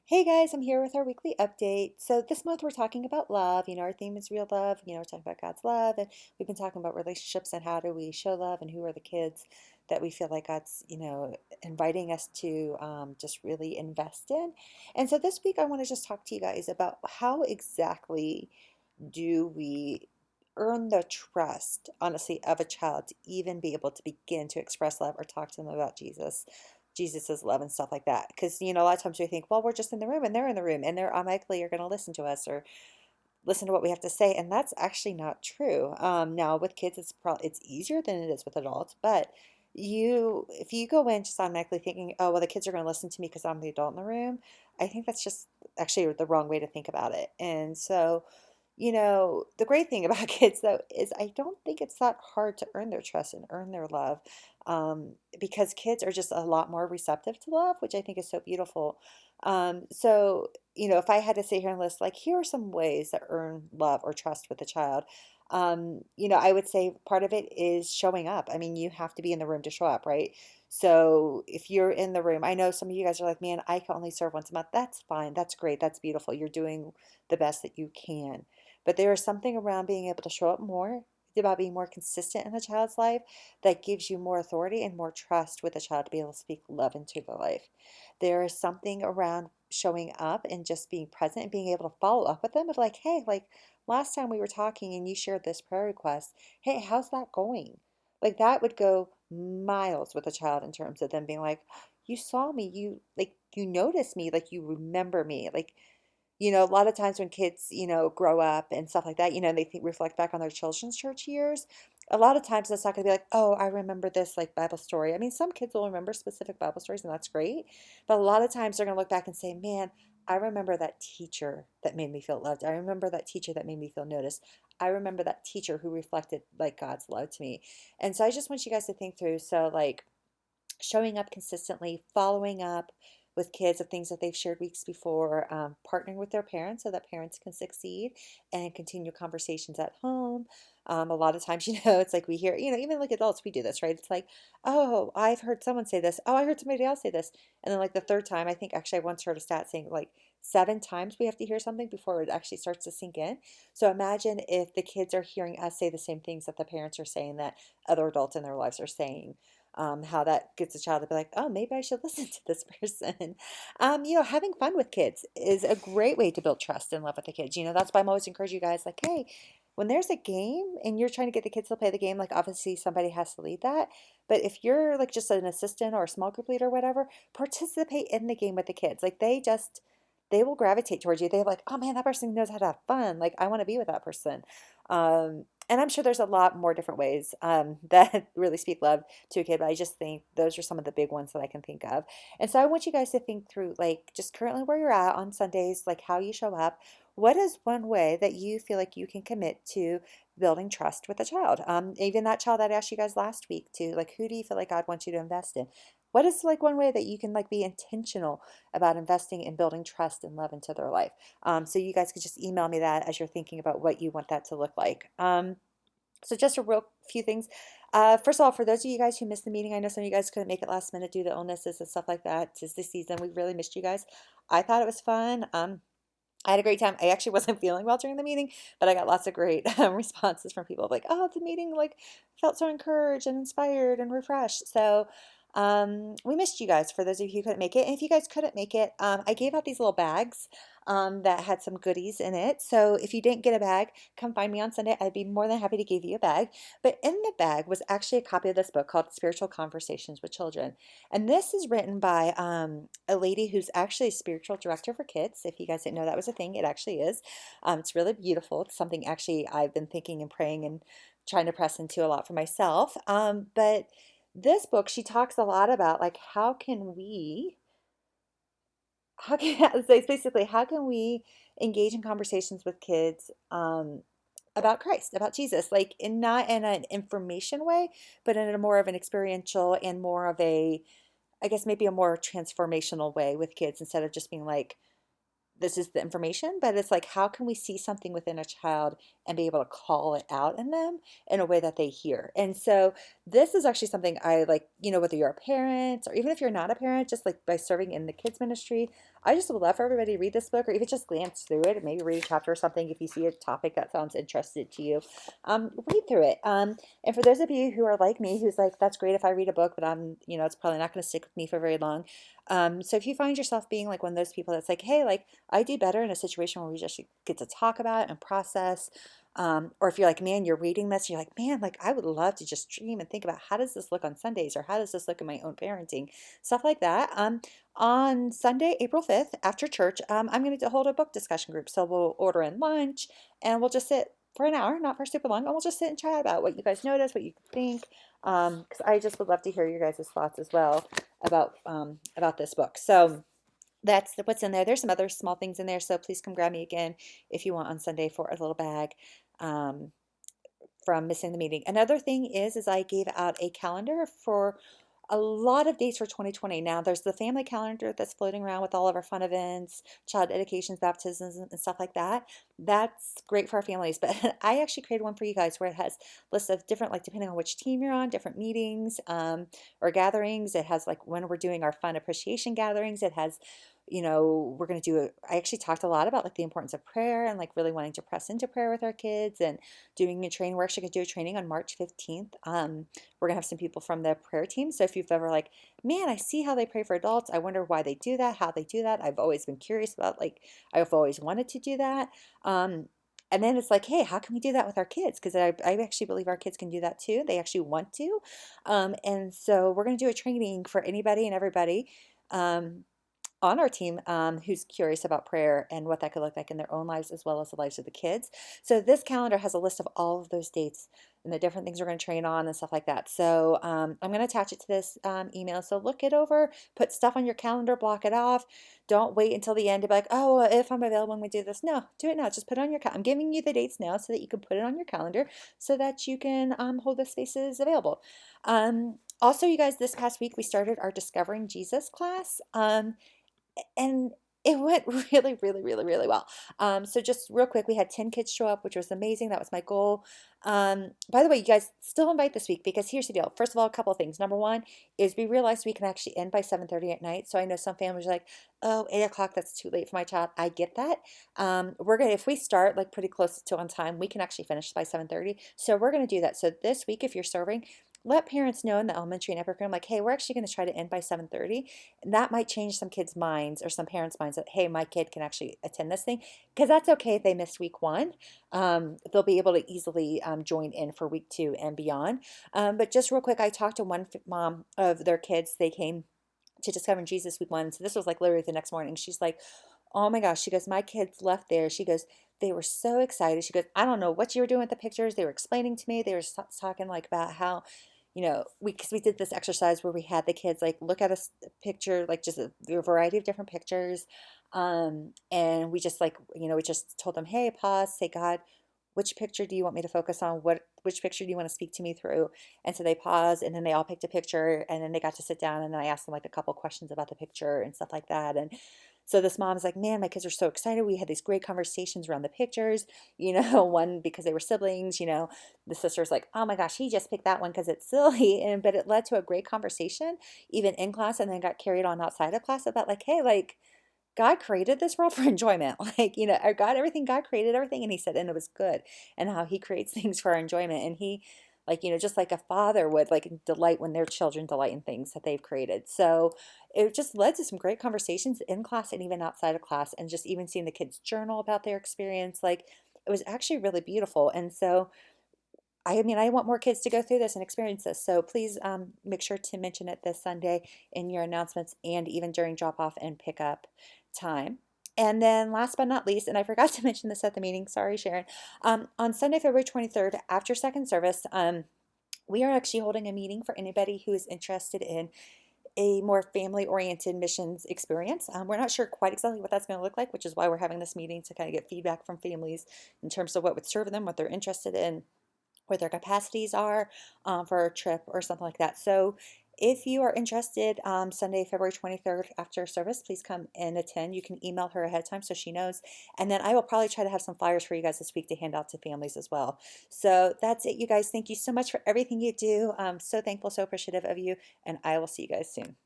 Hey guys, I'm here with our weekly update. So this month we're talking about love. Our theme is real love. We're talking about God's love, and we've been talking about relationships and how do we show love and who are the kids that we feel like God's, inviting us to just really invest in. And so this week I want to just talk to you guys about how exactly do we earn the trust, honestly, of a child to even be able to begin to express love or talk to them about Jesus's love and stuff like that. Because, a lot of times we think, well, we're just in the room and they're in the room and they're automatically are going to listen to us or listen to what we have to say. And that's actually not true. Now with kids, it's easier than it is with adults, but if you go in just automatically thinking, oh, well, the kids are going to listen to me because I'm the adult in the room, I think that's just actually the wrong way to think about it. And so, the great thing about kids though is I don't think it's that hard to earn their trust and earn their love, because kids are just a lot more receptive to love, which I think is so beautiful. So, if I had to sit here and list, like, here are some ways that earn love or trust with a child, I would say part of it is showing up. I mean, you have to be in the room to show up, right? So if you're in the room, I know some of you guys are like, man, I can only serve once a month. That's fine. That's great. That's beautiful. You're doing the best that you can. But there is something around being able to show up more, about being more consistent in a child's life, that gives you more authority and more trust with a child to be able to speak love into their life. There is something around showing up and just being present and being able to follow up with them of like, hey, like last time we were talking and you shared this prayer request. Hey, how's that going? Like that would go miles with a child in terms of them being like, you saw me, you noticed me, like you remember me. Like, a lot of times when kids, grow up and stuff like that, they think reflect back on their children's church years. A lot of times it's not going to be like, oh, I remember this like Bible story. I mean, some kids will remember specific Bible stories, and that's great. But a lot of times they're going to look back and say, man, I remember that teacher that made me feel loved. I remember that teacher that made me feel noticed. I remember that teacher who reflected like God's love to me. And so I just want you guys to think through. So, like, showing up consistently, following up with kids of things that they've shared weeks before, partnering with their parents so that parents can succeed and continue conversations at home. A lot of times, it's like we hear, even like adults, we do this, right? It's like, oh, I've heard someone say this. Oh, I heard somebody else say this. And then, like, the third time, I think actually I once heard a stat saying like 7 times we have to hear something before it actually starts to sink in. So imagine if the kids are hearing us say the same things that the parents are saying that other adults in their lives are saying, how that gets a child to be like, oh, maybe I should listen to this person. Having fun with kids is a great way to build trust and love with the kids. That's why I'm always encouraging you guys, like, hey, when there's a game and you're trying to get the kids to play the game, like obviously somebody has to lead that. But if you're like just an assistant or a small group leader or whatever, participate in the game with the kids. Like they will gravitate towards you. They're like, oh man, that person knows how to have fun. Like I want to be with that person. And I'm sure there's a lot more different ways that really speak love to a kid, but I just think those are some of the big ones that I can think of. And so I want you guys to think through, like, just currently where you're at on Sundays, like how you show up. What is one way that you feel like you can commit to building trust with a child? Even that child that I asked you guys last week to, like, who do you feel like God wants you to invest in? What is like one way that you can like be intentional about investing and building trust and love into their life? So you guys could just email me that as you're thinking about what you want that to look like. So just a real few things. First of all, for those of you guys who missed the meeting, I know some of you guys couldn't make it last minute due to illnesses and stuff like that. Tis this season. We really missed you guys. I thought it was fun. I had a great time. I actually wasn't feeling well during the meeting, but I got lots of great responses from people like, "Oh, the meeting like felt so encouraged and inspired and refreshed." So we missed you guys for those of you who couldn't make it. And if you guys couldn't make it, I gave out these little bags that had some goodies in it. So if you didn't get a bag, come find me on Sunday. I'd be more than happy to give you a bag. But in the bag was actually a copy of this book called Spiritual Conversations with Children. And this is written by a lady who's actually a spiritual director for kids. If you guys didn't know that was a thing, it actually is. It's really beautiful. It's something actually I've been thinking and praying and trying to press into a lot for myself. But this book, she talks a lot about like how can so it's basically how can we engage in conversations with kids about Christ, about Jesus, like in not in an information way, but in a more of an experiential and more of a, I guess maybe a more transformational way with kids instead of just being like, this is the information, but it's like, how can we see something within a child and be able to call it out in them in a way that they hear. And so this is actually something I like, whether you're a parent or even if you're not a parent, just like by serving in the kids ministry, I just would love for everybody to read this book or even just glance through it and maybe read a chapter or something if you see a topic that sounds interesting to you. Read through it. And for those of you who are like me, who's like, that's great if I read a book, but it's probably not going to stick with me for very long. So if you find yourself being like one of those people that's like, hey, like I do better in a situation where we just get to talk about it and process. Or if you're like, man, you're reading this, you're like, man, like I would love to just dream and think about how does this look on Sundays or how does this look in my own parenting, stuff like that. On Sunday, April 5th, after church, I'm going to hold a book discussion group. So we'll order in lunch and we'll just sit for an hour, not for super long, and we'll just sit and chat about what you guys notice, what you think, because I just would love to hear your guys' thoughts as well about this book. So that's what's in there. There's some other small things in there, so please come grab me again if you want on Sunday for a little bag. Um, from missing the meeting. Another thing is I gave out a calendar for a lot of dates for 2020. Now there's the family calendar that's floating around with all of our fun events, child dedications, baptisms, and stuff like that. That's great for our families, but I actually created one for you guys where it has lists of different, like depending on which team you're on, different meetings or gatherings. It has like when we're doing our fun appreciation gatherings. It has we're going to I actually talked a lot about like the importance of prayer and like really wanting to press into prayer with our kids and doing a training. We're actually going to do a training on March 15th. We're going to have some people from the prayer team. So if you've ever like, man, I see how they pray for adults. I wonder why they do that, how they do that. I've always been curious about, like, I've always wanted to do that. And then it's like, hey, how can we do that with our kids? Because I actually believe our kids can do that too. They actually want to. And so we're going to do a training for anybody and everybody. On our team who's curious about prayer and what that could look like in their own lives as well as the lives of the kids. So this calendar has a list of all of those dates and the different things we're going to train on and stuff like that. So I'm going to attach it to this email. So look it over, put stuff on your calendar, block it off. Don't wait until the end to be like, oh, if I'm available when we do this. No, do it now. Just put it on your calendar. I'm giving you the dates now so that you can put it on your calendar so that you can hold the spaces available. Also, you guys, this past week we started our Discovering Jesus class. And it went really, really, really, really well. So just real quick, we had 10 kids show up, which was amazing. That was my goal. By the way, you guys still invite this week because here's the deal. First of all, a couple of things. Number one is we realized we can actually end by 7:30 at night. So I know some families are like, oh, 8 o'clock, that's too late for my child. I get that. If we start like pretty close to on time, we can actually finish by 7:30. So we're going to do that. So this week, if you're serving, let parents know in the elementary and upper grade, like, hey, we're actually going to try to end by 7:30. And that might change some kids' minds or some parents' minds that, hey, my kid can actually attend this thing. Because that's okay if they missed week one. They'll be able to easily join in for week two and beyond. But just real quick, I talked to one mom of their kids. They came to Discovering Jesus week one. So this was like literally the next morning. She's like, oh my gosh. She goes, my kids left there. She goes, they were so excited. She goes, I don't know what you were doing with the pictures. They were explaining to me. They were talking like about how because we did this exercise where we had the kids like look at a picture, like just a variety of different pictures. And we just like, we just told them, hey, pause, say, God, which picture do you want me to focus on? Which picture do you want to speak to me through? And so they paused and then they all picked a picture and then they got to sit down and then I asked them like a couple questions about the picture and stuff like that. And so this mom's like, man, my kids are so excited. We had these great conversations around the pictures, one because they were siblings, the sister's like, oh my gosh, he just picked that one because it's silly. But it led to a great conversation, even in class, and then got carried on outside of class about like, hey, like God created this world for enjoyment. Like, or God created everything. And he said, and it was good. And how he creates things for our enjoyment. And he, like, just like a father would like delight when their children delight in things that they've created. So it just led to some great conversations in class and even outside of class. And just even seeing the kids journal about their experience, like it was actually really beautiful. And so I want more kids to go through this and experience this. So please make sure to mention it this Sunday in your announcements and even during drop off and pickup time. And then last but not least, and I forgot to mention this at the meeting, sorry, Sharon, on Sunday, February 23rd, after second service, we are actually holding a meeting for anybody who is interested in a more family-oriented missions experience. We're not sure quite exactly what that's going to look like, which is why we're having this meeting to kind of get feedback from families in terms of what would serve them, what they're interested in, what their capacities are for a trip or something like that. So If you are interested, Sunday, February 23rd after service, please come and attend. You can email her ahead of time so she knows. And then I will probably try to have some flyers for you guys this week to hand out to families as well. So that's it, you guys. Thank you so much for everything you do. I'm so thankful, so appreciative of you, and I will see you guys soon.